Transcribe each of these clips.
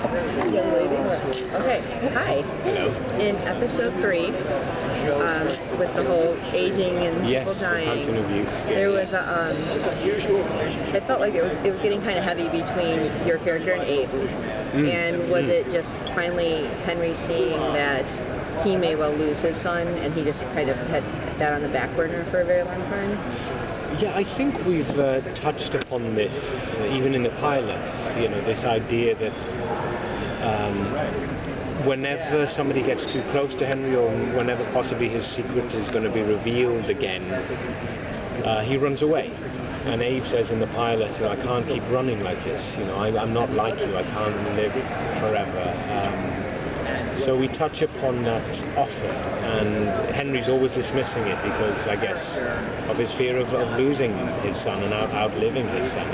young lady. Okay, hi. Hello. In episode 3, with the whole aging and people dying, The Fountain of Youth. there was a, it felt like it was getting kind of heavy between your character and Abe. And was it just finally Henry seeing that he may well lose his son, and he just kind of had that on the back burner for a very long time? Yeah, I think we've touched upon this even in the pilot. You know, this idea that whenever somebody gets too close to Henry, or whenever possibly his secret is going to be revealed again, he runs away. And Abe says in the pilot, you know, I can't keep running like this. You know, I'm not like you. I can't live forever. So we touch upon that offer, and Henry's always dismissing it because, I guess, of his fear of losing his son and outliving his son.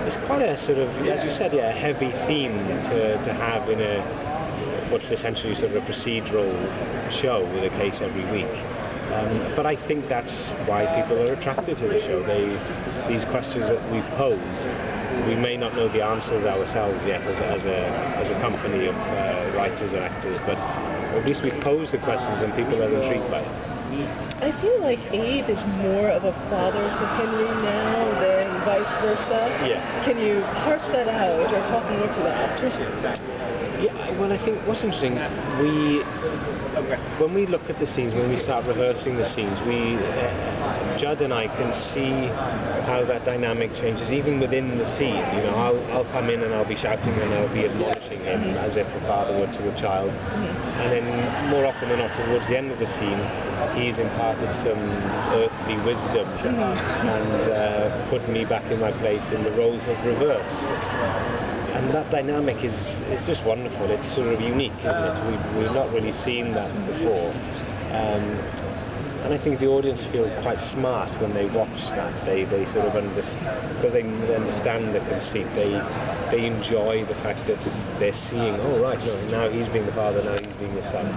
It's quite a sort of, as you said, a heavy theme to have in what's essentially sort of a procedural show with a case every week. But I think that's why people are attracted to the show. These questions that we posed, we may not know the answers ourselves yet as a company of writers and actors, but at least we pose the questions and people are intrigued by it. I feel like Abe is more of a father to Henry now than vice versa. Yeah. Can you parse that out or talk more to that? Yeah, well, I think what's interesting, when we look at the scenes, when we start rehearsing the scenes, Judd and I can see how that dynamic changes even within the scene. You know, I'll come in and I'll be shouting and I'll be admonishing him as if a father were to a child. And then more often than not, towards the end of the scene, he's imparted some earthly wisdom and put me back in my place, and the roles have reversed. And that dynamic is just wonderful. It's sort of unique, isn't it? We've not really seen that before. And I think the audience feel quite smart when they watch that. They sort of understand, because they understand the conceit. They enjoy the fact that they're seeing, oh right, no, now he's being the father, now he's being the son.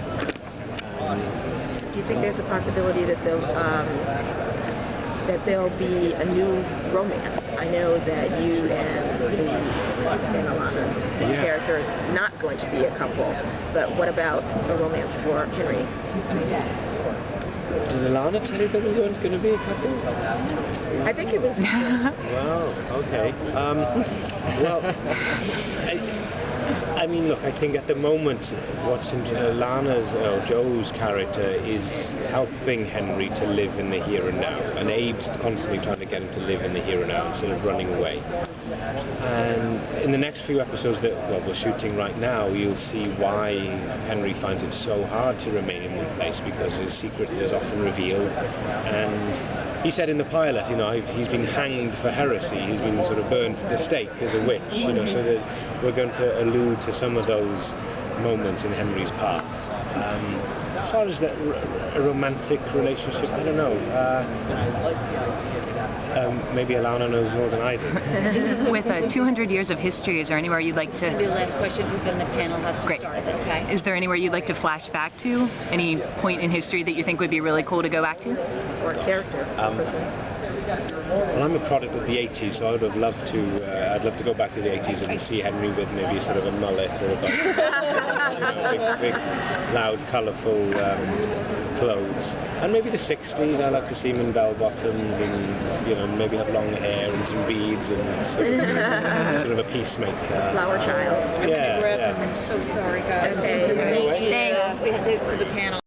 Do you think there's a possibility that there'll be a new romance? I know that you and Alana, his character, not going to be a couple, but what about a romance for Henry? Did Alana tell you that we weren't going to be a couple? I think it was. Wow, okay. Well, I mean, look, I think at the moment what's in Alana's or Joe's character is helping Henry to live in the here and now, and Abe's constantly trying to get him to live in the here and now instead of running away. And in the next few episodes that we're shooting right now, you'll see why Henry finds it so hard to remain in one place, because his secret is often revealed. And he said in the pilot, you know, he's been hanged for heresy. He's been sort of burned to the stake as a witch, you know, so that we're going to allude to some of those moments in Henry's past. As far as a romantic relationship, I don't know. Maybe Alana knows more than I do. With 200 years of history, is there anywhere you'd like to... The last question, then the panel has to start. Okay. Is there anywhere you'd like to flash back to? Any point in history that you think would be really cool to go back to? Or a character? Well, I'm a product of the 80s, so I'd love to go back to the 80s and see Henry with maybe sort of a mullet or a bun. big, loud, colourful clothes. And maybe the 60s, I'd like to see him in bell-bottoms and, you know, maybe have long hair and some beads and sort of a peacemaker. Flower child. Yeah. I'm so sorry, guys. Okay. Thanks. We have to go to the panel.